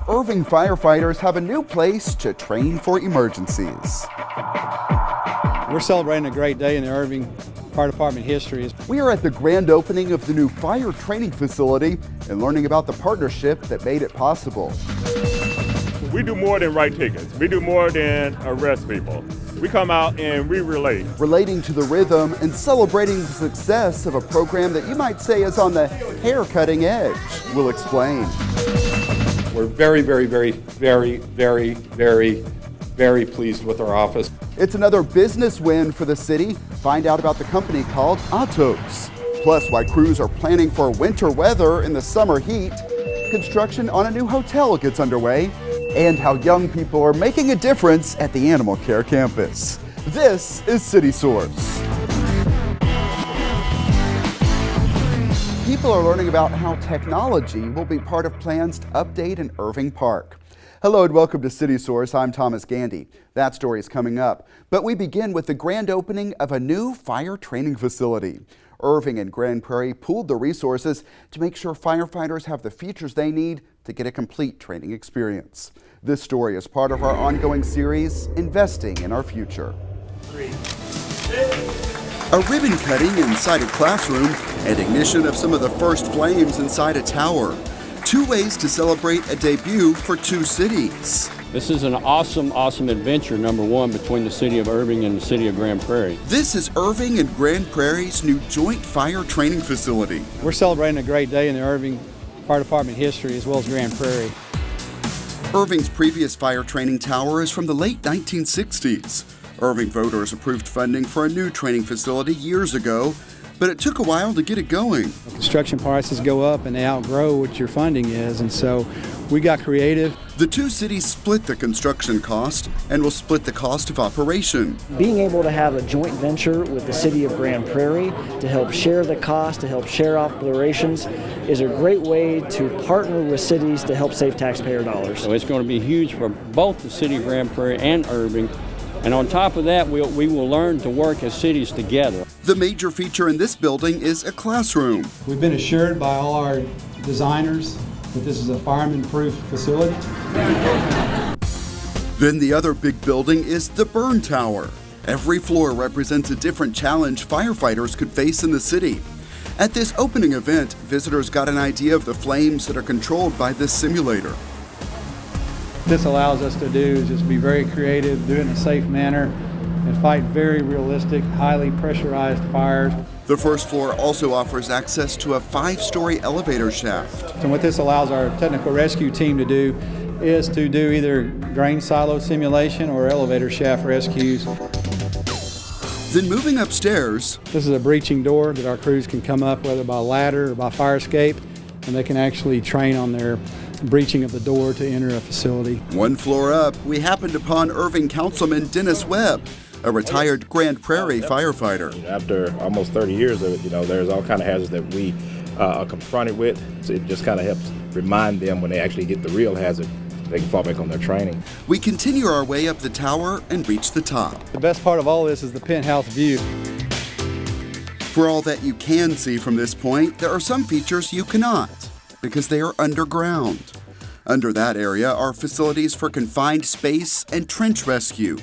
Irving firefighters have a new place to train for emergencies. We're celebrating a great day in the Irving Fire Department history. We are at the grand opening of the new fire training facility and learning about the partnership that made it possible. We do more than write tickets. We do more than arrest people. We come out and we relate. Relating to the rhythm and celebrating the success of a program that you might say is on the hair-cutting edge. We'll explain. We're very pleased with our office. It's another business win for the city. Find out about the company called Ottos. Plus, why crews are planning for winter weather in the summer heat. Construction on a new hotel gets underway. And how young people are making a difference at the Animal Care campus. This is City Source. People are learning about how technology will be part of plans to update an Irving Park. Hello and welcome to City Source. I'm Thomas Gandy. That story is coming up. But we begin with the grand opening of a new fire training facility. Irving and Grand Prairie pooled the resources to make sure firefighters have the features they need to get a complete training experience. This story is part of our ongoing series, Investing in Our Future. A ribbon cutting inside a classroom and ignition of some of the first flames inside a tower. Two ways to celebrate a debut for two cities. This is an awesome adventure, number one, between the city of Irving and the city of Grand Prairie. This is Irving and Grand Prairie's new joint fire training facility. We're celebrating a great day in the Irving Fire Department history as well as Grand Prairie. Irving's previous fire training tower is from the late 1960s. Irving voters approved funding for a new training facility years ago, but it took a while to get it going. Construction prices go up and they outgrow what your funding is, and so we got creative. The two cities split the construction cost and will split the cost of operation. Being able to have a joint venture with the city of Grand Prairie to help share the cost, to help share operations, is a great way to partner with cities to help save taxpayer dollars. So it's going to be huge for both the city of Grand Prairie and Irving. And on top of that, we will learn to work as cities together. The major feature in this building is a classroom. We've been assured by all our designers that this is a fireman-proof facility. Then the other big building is the burn tower. Every floor represents a different challenge firefighters could face in the city. At this opening event, visitors got an idea of the flames that are controlled by this simulator. This allows us to do is just be very creative, do it in a safe manner, and fight very realistic, highly pressurized fires. The first floor also offers access to a 5-story elevator shaft. And what this allows our technical rescue team to do is to do either grain silo simulation or elevator shaft rescues. Then moving upstairs. This is a breaching door that our crews can come up, whether by ladder or by fire escape, and they can actually train on their breaching of the door to enter a facility. One floor up, we happened upon Irving Councilman Dennis Webb, a retired Grand Prairie firefighter. After almost 30 years of it, there's all kind of hazards that we are confronted with. So it just kind of helps remind them when they actually get the real hazard, they can fall back on their training. We continue our way up the tower and reach the top. The best part of all this is the penthouse view. For all that you can see from this point, there are some features you cannot, because they are underground. Under that area are facilities for confined space and trench rescue.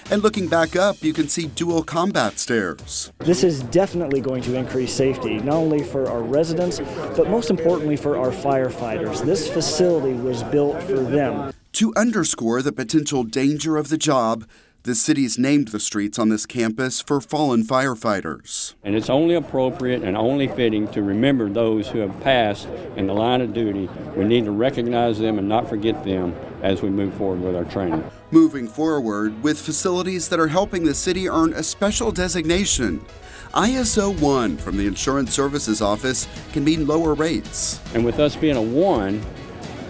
And looking back up, you can see dual combat stairs. This is definitely going to increase safety, not only for our residents, but most importantly for our firefighters. This facility was built for them. To underscore the potential danger of the job, the city's named the streets on this campus for fallen firefighters. And it's only appropriate and only fitting to remember those who have passed in the line of duty. We need to recognize them and not forget them as we move forward with our training. Moving forward with facilities that are helping the city earn a special designation. ISO 1 from the Insurance Services Office can mean lower rates. And with us being a 1,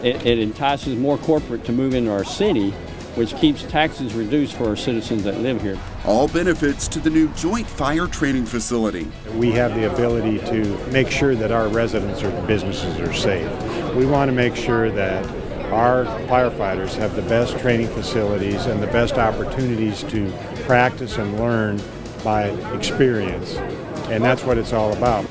it entices more corporate to move into our city, which keeps taxes reduced for our citizens that live here. All benefits to the new joint fire training facility. We have the ability to make sure that our residents or businesses are safe. We want to make sure that our firefighters have the best training facilities and the best opportunities to practice and learn by experience. And that's what it's all about.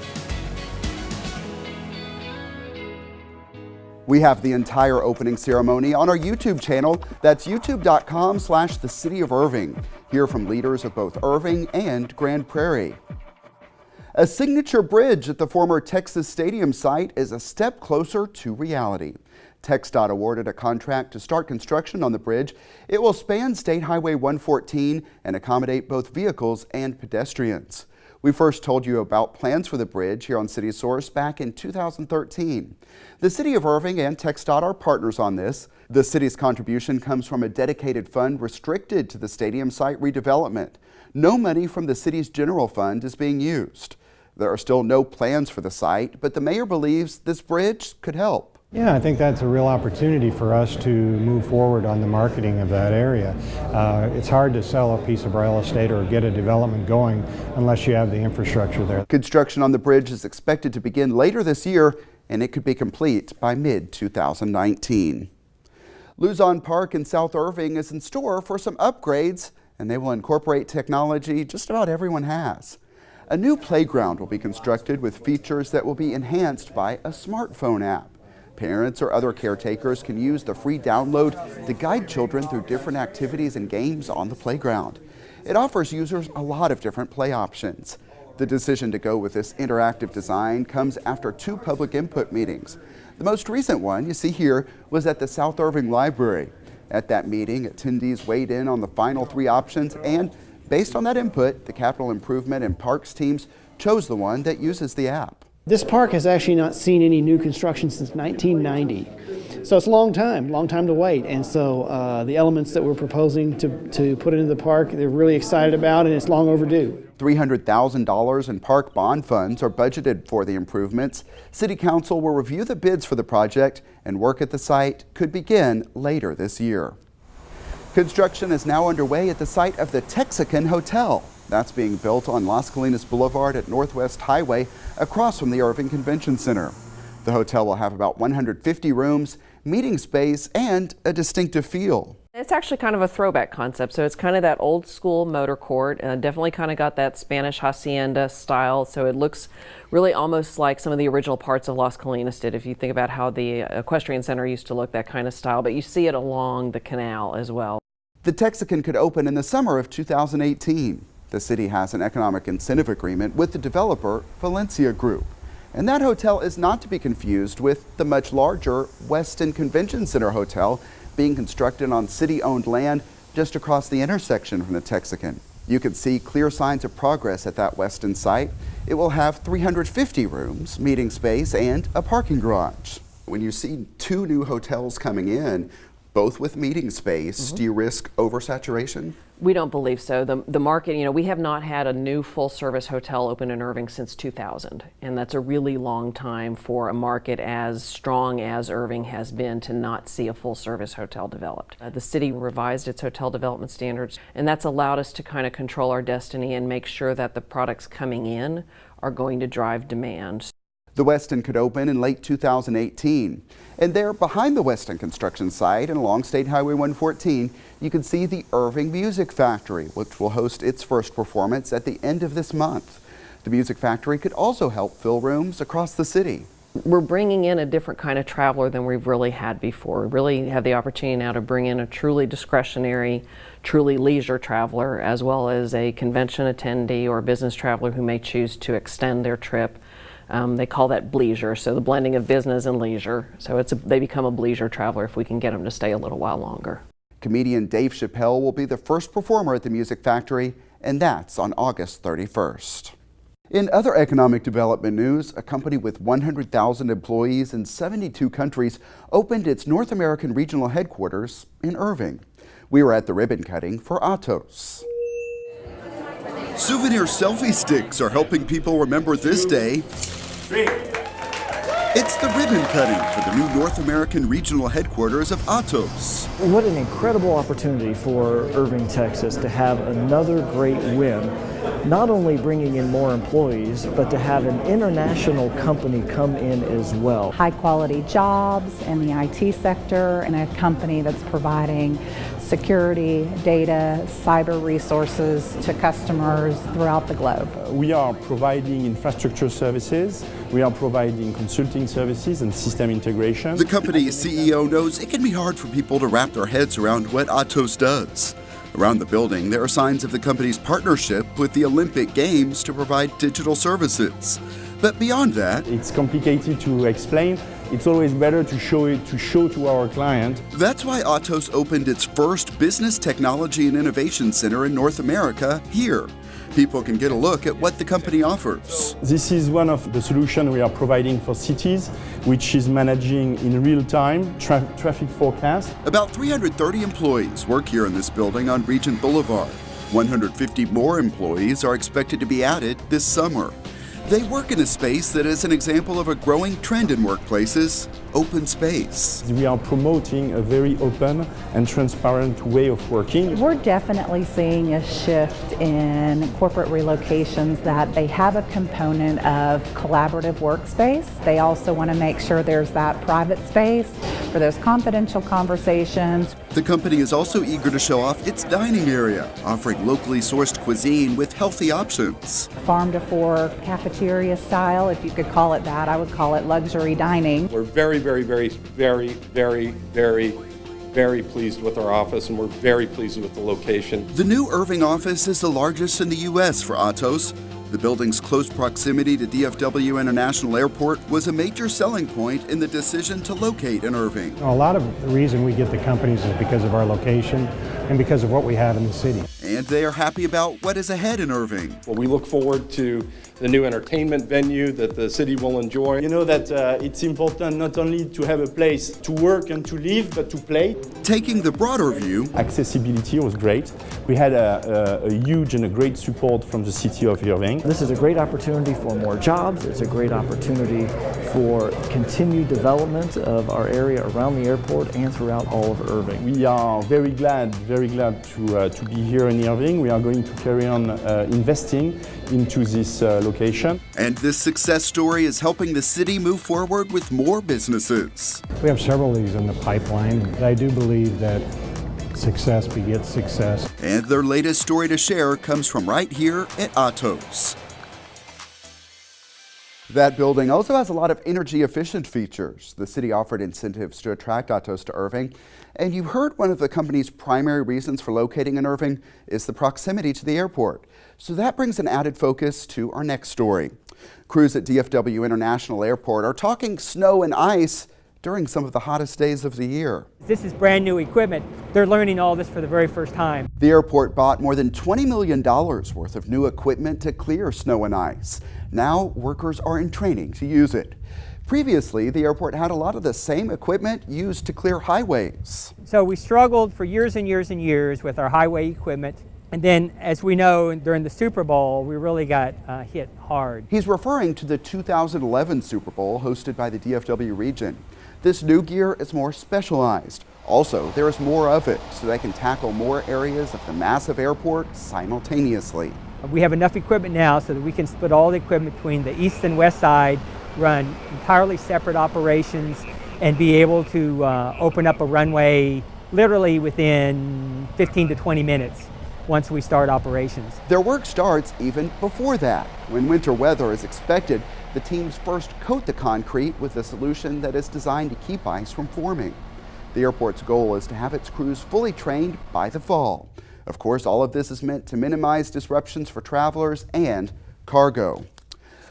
We have the entire opening ceremony on our YouTube channel. That's youtube.com/the City of Irving. Hear from leaders of both Irving and Grand Prairie. A signature bridge at the former Texas Stadium site is a step closer to reality. TxDOT awarded a contract to start construction on the bridge. It will span State Highway 114 and accommodate both vehicles and pedestrians. We first told you about plans for the bridge here on City Source back in 2013. The City of Irving and TxDOT are partners on this. The city's contribution comes from a dedicated fund restricted to the stadium site redevelopment. No money from the city's general fund is being used. There are still no plans for the site, but the mayor believes this bridge could help. Yeah, I think that's a real opportunity for us to move forward on the marketing of that area. It's hard to sell a piece of real estate or get a development going unless you have the infrastructure there. Construction on the bridge is expected to begin later this year, and it could be complete by mid-2019. Luzon Park in South Irving is in store for some upgrades, and they will incorporate technology just about everyone has. A new playground will be constructed with features that will be enhanced by a smartphone app. Parents or other caretakers can use the free download to guide children through different activities and games on the playground. It offers users a lot of different play options. The decision to go with this interactive design comes after 2 public input meetings. The most recent one you see here was at the South Irving Library. At that meeting, attendees weighed in on the final 3 options, and based on that input, the capital improvement and parks teams chose the one that uses the app. This park has actually not seen any new construction since 1990. So it's a long time to wait. And so the elements that we're proposing to put into the park, they're really excited about, and it's long overdue. $300,000 in park bond funds are budgeted for the improvements. City Council will review the bids for the project, and work at the site could begin later this year. Construction is now underway at the site of the Texican Hotel. That's being built on Las Colinas Boulevard at Northwest Highway across from the Irving Convention Center. The hotel will have about 150 rooms, meeting space, and a distinctive feel. It's actually kind of a throwback concept, so it's kind of that old school motor court, definitely kind of got that Spanish hacienda style, so it looks really almost like some of the original parts of Las Colinas did, if you think about how the equestrian center used to look, that kind of style, but you see it along the canal as well. The Texican could open in the summer of 2018. The city has an economic incentive agreement with the developer Valencia Group. And that hotel is not to be confused with the much larger Westin Convention Center Hotel being constructed on city-owned land just across the intersection from the Texican. You can see clear signs of progress at that Westin site. It will have 350 rooms, meeting space, and a parking garage. When you see 2 new hotels coming in, both with meeting space, do you risk oversaturation? We don't believe so. The market, we have not had a new full-service hotel open in Irving since 2000, and that's a really long time for a market as strong as Irving has been to not see a full-service hotel developed. The city revised its hotel development standards, and that's allowed us to kind of control our destiny and make sure that the products coming in are going to drive demand. The Westin could open in late 2018. And there behind the Westin construction site and along State Highway 114, you can see the Irving Music Factory, which will host its first performance at the end of this month. The Music Factory could also help fill rooms across the city. We're bringing in a different kind of traveler than we've really had before. We really have the opportunity now to bring in a truly discretionary, truly leisure traveler, as well as a convention attendee or business traveler who may choose to extend their trip. They call that bleisure, so the blending of business and leisure. So they become a bleisure traveler if we can get them to stay a little while longer. Comedian Dave Chappelle will be the first performer at the Music Factory, and that's on August 31st. In other economic development news, a company with 100,000 employees in 72 countries opened its North American regional headquarters in Irving. We were at the ribbon cutting for Ottos. Souvenir selfie sticks are helping people remember this day. It's the ribbon cutting for the new North American regional headquarters of Ottos. What an incredible opportunity for Irving, Texas to have another great win. Not only bringing in more employees, but to have an international company come in as well. High quality jobs in the IT sector and a company that's providing security, data, cyber resources to customers throughout the globe. We are providing infrastructure services We are providing consulting services and system integration. The company's CEO knows it can be hard for people to wrap their heads around what Ottos does. Around the building, there are signs of the company's partnership with the Olympic Games to provide digital services. But beyond that, it's complicated to explain. It's always better to show to our client. That's why Ottos opened its first business technology and innovation center in North America here. People can get a look at what the company offers. This is one of the solutions we are providing for cities, which is managing in real time traffic forecast. About 330 employees work here in this building on Regent Boulevard. 150 more employees are expected to be added this summer. They work in a space that is an example of a growing trend in workplaces, open space. We are promoting a very open and transparent way of working. We're definitely seeing a shift in corporate relocations that they have a component of collaborative workspace. They also want to make sure there's that private space for those confidential conversations. The company is also eager to show off its dining area, offering locally sourced cuisine with healthy options. Farm to fork, cafeteria style, if you could call it that. I would call it luxury dining. We're very pleased with our office, and we're very pleased with the location. The new Irving office is the largest in the U.S. for Ottos. The building's close proximity to DFW International Airport was a major selling point in the decision to locate in Irving. A lot of the reason we get the companies is because of our location and because of what we have in the city. And they are happy about what is ahead in Irving. Well, we look forward to the new entertainment venue that the city will enjoy. You know that it's important not only to have a place to work and to live, but to play. Taking the broader view, accessibility was great. We had a huge and a great support from the city of Irving. This is a great opportunity for more jobs. It's a great opportunity for continued development of our area around the airport and throughout all of Irving. We are very glad to be here in Irving. We are going to carry on investing into this location. And this success story is helping the city move forward with more businesses. We have several of these in the pipeline. I do believe that success begets success. And their latest story to share comes from right here at Ottos. That building also has a lot of energy efficient features. The city offered incentives to attract Ottos to Irving. And you heard one of the company's primary reasons for locating in Irving is the proximity to the airport. So that brings an added focus to our next story. Crews at DFW International Airport are talking snow and ice during some of the hottest days of the year. This is brand new equipment. They're learning all this for the very first time. The airport bought more than $20 million worth of new equipment to clear snow and ice. Now workers are in training to use it. Previously, the airport had a lot of the same equipment used to clear highways. So we struggled for years and years and years with our highway equipment. And then, as we know, during the Super Bowl, we really got hit hard. He's referring to the 2011 Super Bowl hosted by the DFW region. This new gear is more specialized. Also, there is more of it, so they can tackle more areas of the massive airport simultaneously. We have enough equipment now so that we can split all the equipment between the east and west side, run entirely separate operations, and be able to open up a runway literally within 15 to 20 minutes once we start operations. Their work starts even before that. When winter weather is expected, the teams first coat the concrete with a solution that is designed to keep ice from forming. The airport's goal is to have its crews fully trained by the fall. Of course, all of this is meant to minimize disruptions for travelers and cargo.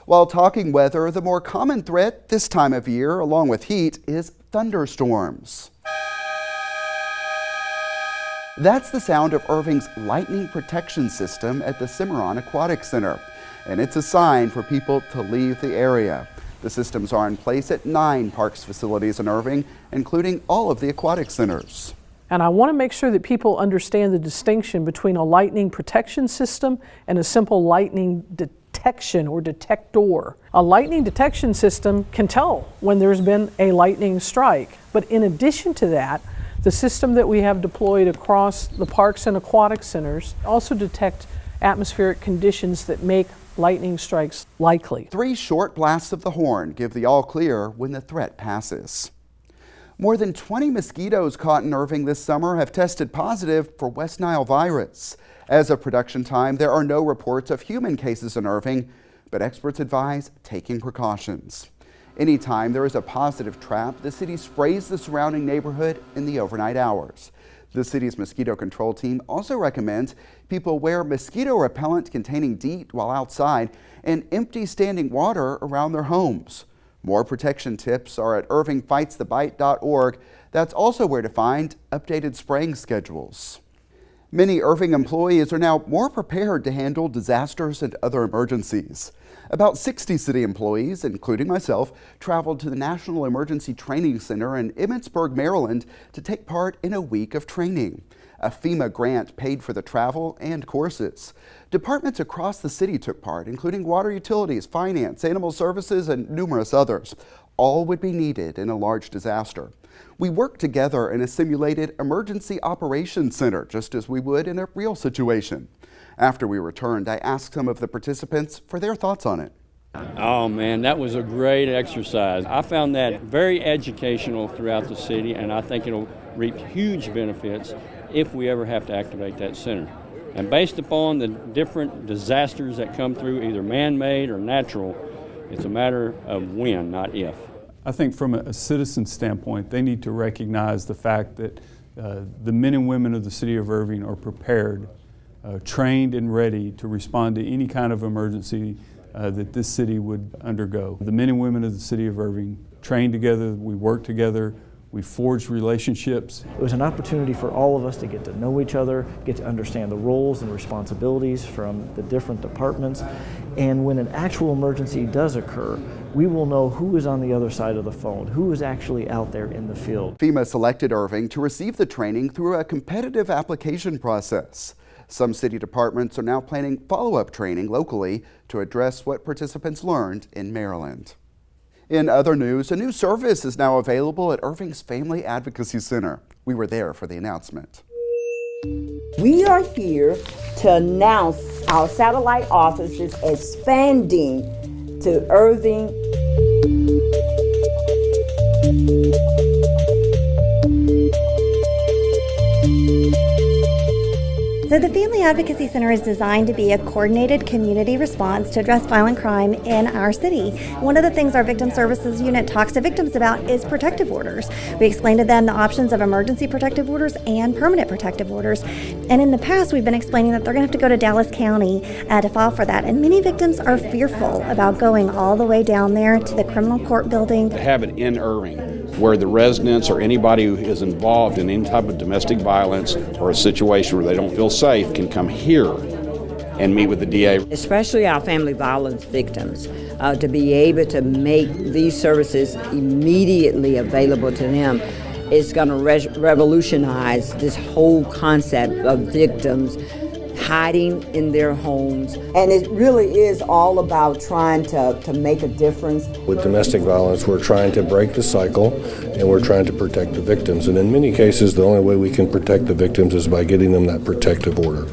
While talking weather, the more common threat this time of year, along with heat, is thunderstorms. That's the sound of Irving's lightning protection system at the Cimarron Aquatic Center, and it's a sign for people to leave the area. The systems are in place at 9 parks facilities in Irving, including all of the aquatic centers. And I want to make sure that people understand the distinction between a lightning protection system and a simple lightning detection or detector. A lightning detection system can tell when there's been a lightning strike, but in addition to that, the system that we have deployed across the parks and aquatic centers also detect atmospheric conditions that make lightning strikes likely. 3 short blasts of the horn give the all clear when the threat passes. More than 20 mosquitoes caught in Irving this summer have tested positive for West Nile virus. As of production time, there are no reports of human cases in Irving, but experts advise taking precautions. Anytime there is a positive trap, the city sprays the surrounding neighborhood in the overnight hours. The city's mosquito control team also recommends people wear mosquito repellent containing DEET while outside and empty standing water around their homes. More protection tips are at irvingfightsthebite.org. That's also where to find updated spraying schedules. Many Irving employees are now more prepared to handle disasters and other emergencies. About 60 city employees, including myself, traveled to the National Emergency Training Center in Emmitsburg, Maryland, to take part in a week of training. A FEMA grant paid for the travel and courses. Departments across the city took part, including water utilities, finance, animal services, and numerous others. All would be needed in a large disaster. We worked together in a simulated emergency operations center, just as we would in a real situation. After we returned, I asked some of the participants for their thoughts on it. Oh man, that was a great exercise. I found that very educational throughout the city, and I think it'll reap huge benefits if we ever have to activate that center. And based upon the different disasters that come through, either man-made or natural, it's a matter of when, not if. I think from a citizen standpoint, they need to recognize the fact that the men and women of the city of Irving are prepared, trained and ready to respond to any kind of emergency that this city would undergo. The men and women of the city of Irving train together, we work together, we forge relationships. It was an opportunity for all of us to get to know each other, get to understand the roles and responsibilities from the different departments, and when an actual emergency does occur, we will know who is on the other side of the phone, who is actually out there in the field. FEMA selected Irving to receive the training through a competitive application process. Some city departments are now planning follow-up training locally to address what participants learned in Maryland. In other news, a new service is now available at Irving's Family Advocacy Center. We were there for the announcement. We are here to announce our satellite office is expanding to Irving. So the Family Advocacy Center is designed to be a coordinated community response to address violent crime in our city. One of the things our Victim Services Unit talks to victims about is protective orders. We explain to them the options of emergency protective orders and permanent protective orders. And in the past, we've been explaining that they're going to have to go to Dallas County to file for that. And many victims are fearful about going all the way down there to the criminal court building. To have it in Irving, where the residents or anybody who is involved in any type of domestic violence or a situation where they don't feel safe can come here and meet with the DA. Especially our family violence victims, to be able to make these services immediately available to them is going to revolutionize this whole concept of victims hiding in their homes. And it really is all about trying to make a difference. With domestic violence, we're trying to break the cycle and we're trying to protect the victims. And in many cases, the only way we can protect the victims is by getting them that protective order.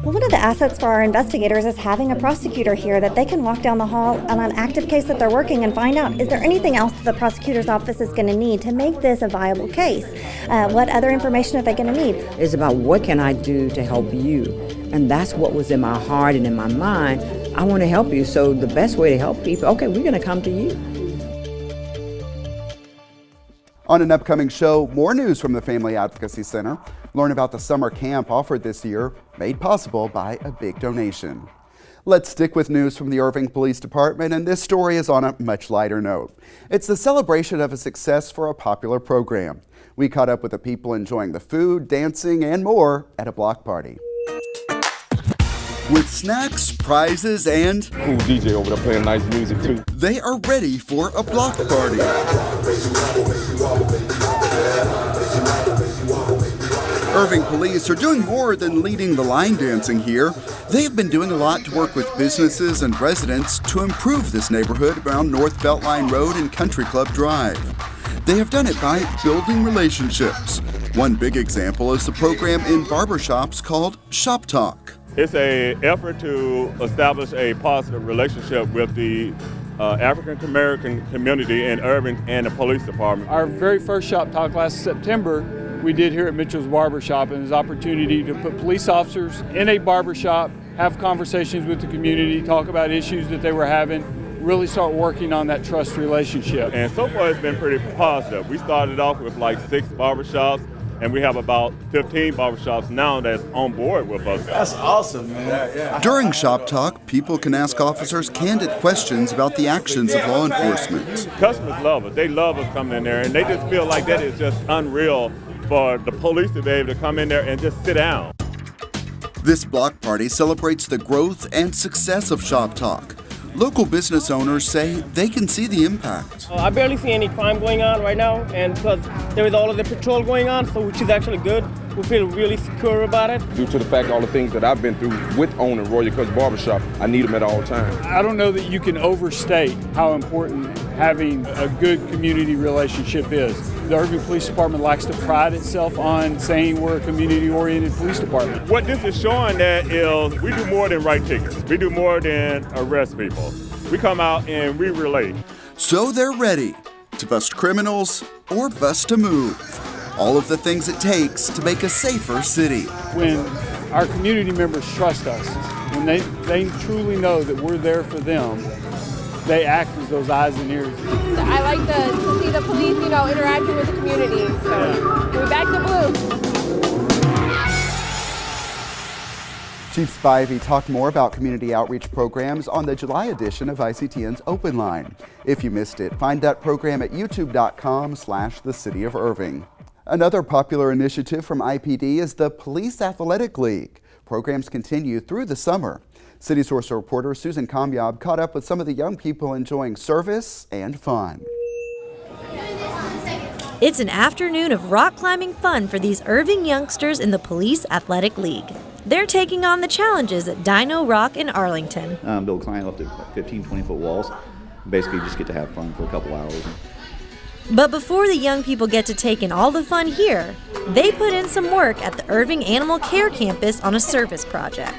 Well, one of the assets for our investigators is having a prosecutor here that they can walk down the hall on an active case that they're working and find out, is there anything else that the prosecutor's office is going to need to make this a viable case? What other information are they going to need? It's about what can I do to help you? And that's what was in my heart and in my mind. I want to help you. So the best way to help people, okay, we're going to come to you. On an upcoming show, more news from the Family Advocacy Center. Learn about the summer camp offered this year, made possible by a big donation. Let's stick with news from the Irving Police Department, and this story is on a much lighter note. It's the celebration of a success for a popular program. We caught up with the people enjoying the food, dancing, and more at a block party. With snacks, prizes, and cool DJ over there playing nice music too. They are ready for a block party. Irving police are doing more than leading the line dancing here. They have been doing a lot to work with businesses and residents to improve this neighborhood around North Beltline Road and Country Club Drive. They have done it by building relationships. One big example is the program in barbershops called Shop Talk. It's an effort to establish a positive relationship with the African American community in Irving and the police department. Our very first Shop Talk last September we did here at Mitchell's Barbershop, and his opportunity to put police officers in a barbershop, have conversations with the community, talk about issues that they were having, really start working on that trust relationship. And so far it's been pretty positive. We started off with like 6 barbershops, and we have about 15 barbershops now that's on board with us. That's awesome, man. During Shop Talk, people can ask officers candid questions about the actions of law enforcement. Customers love us. They love us coming in there, and they just feel like that is just unreal for the police to be able to come in there and just sit down. This block party celebrates the growth and success of Shop Talk. Local business owners say they can see the impact. I barely see any crime going on right now, and because there is all of the patrol going on, so which is actually good. We feel really secure about it. Due to the fact all the things that I've been through with owning Royal Cuts Barbershop, I need them at all times. I don't know that you can overstate how important having a good community relationship is. The Irving Police Department likes to pride itself on saying we're a community-oriented police department. What this is showing that is we do more than write tickets. We do more than arrest people. We come out and we relate. So they're ready to bust criminals or bust a move. All of the things it takes to make a safer city. When our community members trust us, when they truly know that we're there for them, they act as those eyes and ears. I like to see the police, interacting with the community. So we're back to blue. Chief Spivey talked more about community outreach programs on the July edition of ICTN's Open Line. If you missed it, find that program at youtube.com/the City of Irving. Another popular initiative from IPD is the Police Athletic League. Programs continue through the summer. City Source reporter Susan Kamyab caught up with some of the young people enjoying service and fun. It's an afternoon of rock climbing fun for these Irving youngsters in the Police Athletic League. They're taking on the challenges at Dino Rock in Arlington. They'll climb up to 15, 20-foot walls. Basically just get to have fun for a couple hours. But before the young people get to take in all the fun here, they put in some work at the Irving Animal Care Campus on a service project.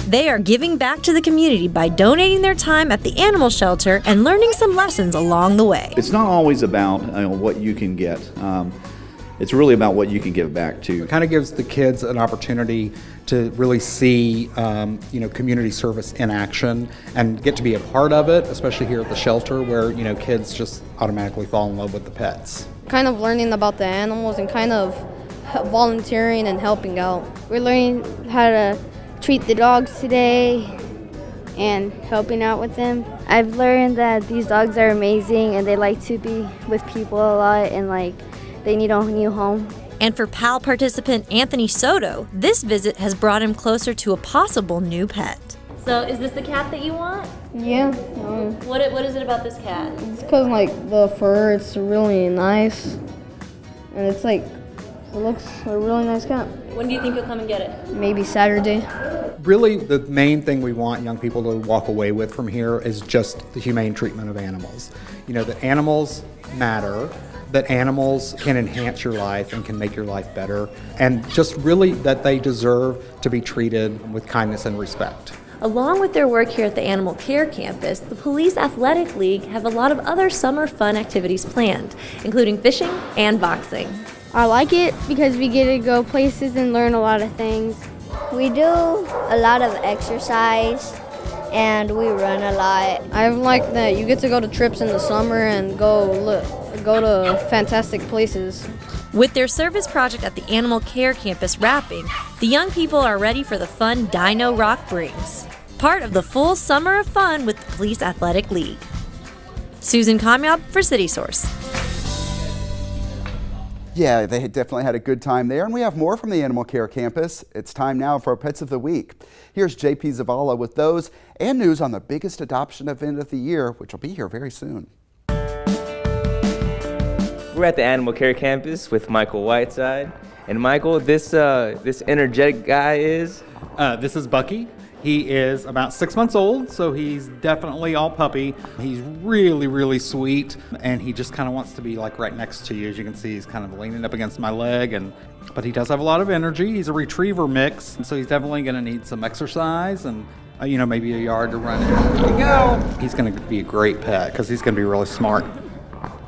They are giving back to the community by donating their time at the animal shelter and learning some lessons along the way. It's not always about what you can get. It's really about what you can give back to. It kind of gives the kids an opportunity to really see, community service in action and get to be a part of it, especially here at the shelter where, kids just automatically fall in love with the pets. Kind of learning about the animals and kind of volunteering and helping out. We're learning how to treat the dogs today and helping out with them. I've learned that these dogs are amazing and they like to be with people a lot and they need a new home. And for PAL participant Anthony Soto, this visit has brought him closer to a possible new pet. So is this the cat that you want? Yeah. What is it about this cat? It's because the fur, it's really nice. And it looks a really nice cat. When do you think you'll come and get it? Maybe Saturday. Really, the main thing we want young people to walk away with from here is just the humane treatment of animals. That animals matter, that animals can enhance your life and can make your life better, and just really that they deserve to be treated with kindness and respect. Along with their work here at the Animal Care Campus, the Police Athletic League have a lot of other summer fun activities planned, including fishing and boxing. I like it because we get to go places and learn a lot of things. We do a lot of exercise and we run a lot. I like that you get to go to trips in the summer and go to fantastic places. With their service project at the Animal Care Campus wrapping, the young people are ready for the fun Dino Rock brings. Part of the full summer of fun with the Police Athletic League. Susan Kamyab for City Source. Yeah, they definitely had a good time there, and we have more from the Animal Care Campus. It's time now for our Pets of the Week. Here's JP Zavala with those and news on the biggest adoption event of the year, which will be here very soon. We're at the Animal Care Campus with Michael Whiteside. And Michael, this energetic guy is? This is Bucky. He is about 6 months old, so he's definitely all puppy. He's really, really sweet, and he just kind of wants to be like right next to you. As you can see, he's kind of leaning up against my leg, but he does have a lot of energy. He's a retriever mix, so he's definitely going to need some exercise and maybe a yard to run in. There you go. He's going to be a great pet because he's going to be really smart.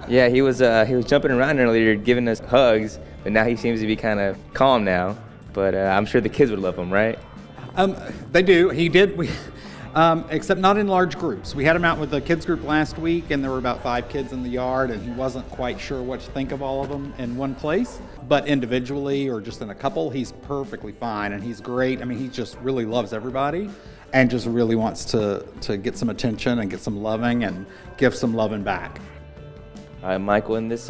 Yeah, he was jumping around earlier, giving us hugs, but now he seems to be kind of calm now. But I'm sure the kids would love him, right? They do. He did. Except not in large groups. We had him out with the kids group last week, and there were about 5 kids in the yard, and he wasn't quite sure what to think of all of them in one place. But individually or just in a couple, he's perfectly fine, and he's great. I mean, he just really loves everybody and just really wants to get some attention and get some loving and give some loving back. All right, Michael, and this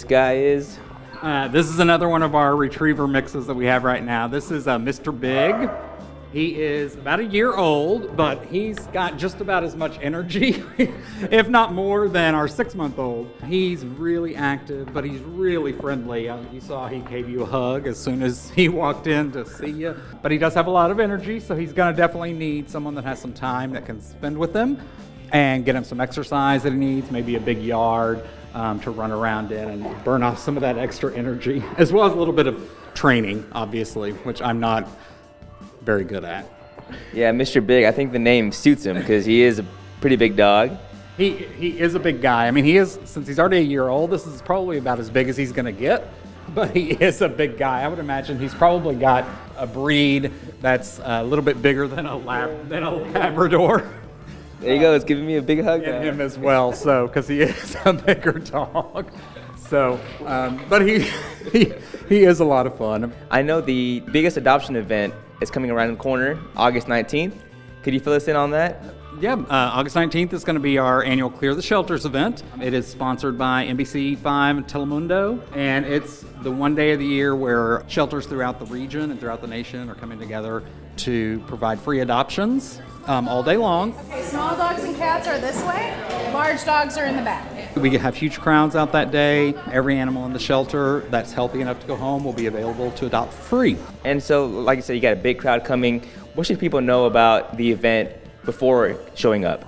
guy is? This is another one of our retriever mixes that we have right now. This is Mr. Big. He is about a year old, but he's got just about as much energy, if not more, than our 6-month-old. He's really active, but he's really friendly. You saw he gave you a hug as soon as he walked in to see you. But he does have a lot of energy, so he's going to definitely need someone that has some time that can spend with him and get him some exercise that he needs, maybe a big yard to run around in and burn off some of that extra energy, as well as a little bit of training, obviously, which I'm not very good at. Yeah, Mr. Big, I think the name suits him because he is a pretty big dog. He is a big guy. I mean, since he's already a year old, this is probably about as big as he's going to get, but he is a big guy. I would imagine he's probably got a breed that's a little bit bigger than a Labrador. There you go, it's giving me a big hug. And him as well, so, because he is a bigger dog. So, but he is a lot of fun. I know the biggest adoption event is coming around the corner, August 19th. Could you fill us in on that? Yeah, August 19th is going to be our annual Clear the Shelters event. It is sponsored by NBC5 and Telemundo, and it's the one day of the year where shelters throughout the region and throughout the nation are coming together to provide free adoptions all day long. Okay, small dogs and cats are this way, large dogs are in the back. We have huge crowds out that day. Every animal in the shelter that's healthy enough to go home will be available to adopt free. And so, like you said, you got a big crowd coming. What should people know about the event before showing up?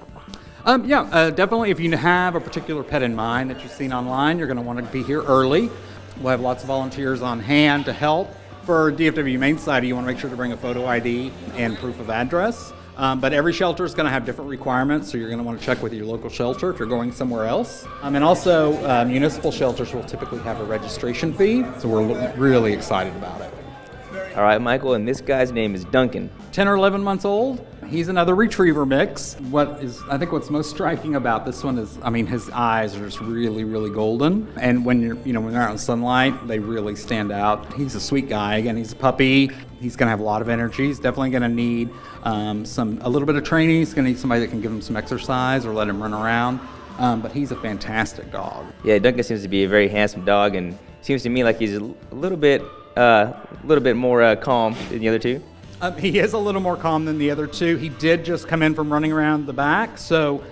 Definitely if you have a particular pet in mind that you've seen online, you're going to want to be here early. We'll have lots of volunteers on hand to help. For DFW Main Society, you want to make sure to bring a photo ID and proof of address. But every shelter is going to have different requirements, so you're going to want to check with your local shelter if you're going somewhere else. And also, municipal shelters will typically have a registration fee, so we're really excited about it. All right, Michael, and this guy's name is Duncan. 10 or 11 months old. He's another retriever mix. I think what's most striking about this one is, his eyes are just really, really golden. And when they're out in sunlight, they really stand out. He's a sweet guy. Again, he's a puppy. He's going to have a lot of energy. He's definitely going to need a little bit of training. He's going to need somebody that can give him some exercise or let him run around. But he's a fantastic dog. Yeah, Duncan seems to be a very handsome dog, and seems to me like he's a little bit more calm than the other two. He is a little more calm than the other two. He did just come in from running around the back, so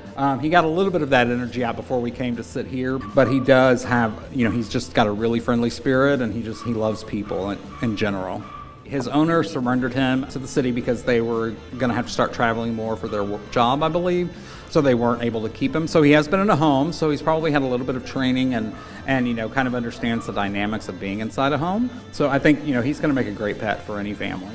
he got a little bit of that energy out before we came to sit here. But he does have, he's just got a really friendly spirit, and he loves people in general. His owner surrendered him to the city because they were going to have to start traveling more for their job, I believe. So they weren't able to keep him. So he has been in a home, so he's probably had a little bit of training and kind of understands the dynamics of being inside a home. So I think, he's going to make a great pet for any family.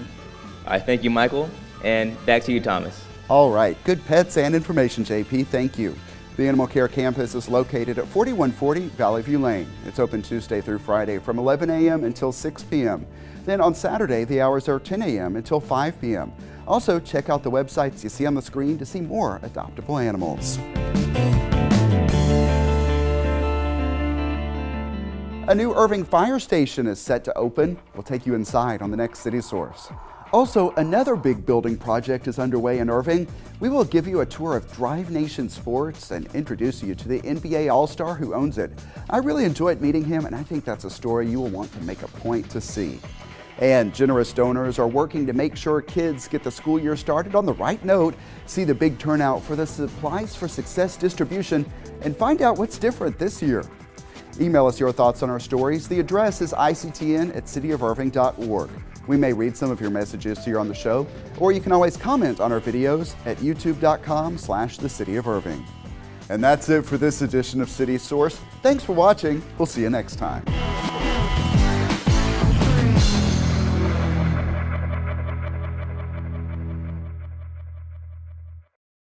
All right, thank you, Michael. And back to you, Thomas. All right, good pets and information, JP. Thank you. The Animal Care Campus is located at 4140 Valley View Lane. It's open Tuesday through Friday from 11 a.m. until 6 p.m. Then on Saturday, the hours are 10 a.m. until 5 p.m. Also, check out the websites you see on the screen to see more adoptable animals. A new Irving fire station is set to open. We'll take you inside on the next City Source. Also, another big building project is underway in Irving. We will give you a tour of Drive Nation Sports and introduce you to the NBA All-Star who owns it. I really enjoyed meeting him, and I think that's a story you will want to make a point to see. And generous donors are working to make sure kids get the school year started on the right note, see the big turnout for the Supplies for Success distribution, and find out what's different this year. Email us your thoughts on our stories. The address is ictn@cityofirving.org. We may read some of your messages here on the show, or you can always comment on our videos at youtube.com/The City of Irving. And that's it for this edition of City Source. Thanks for watching. We'll see you next time.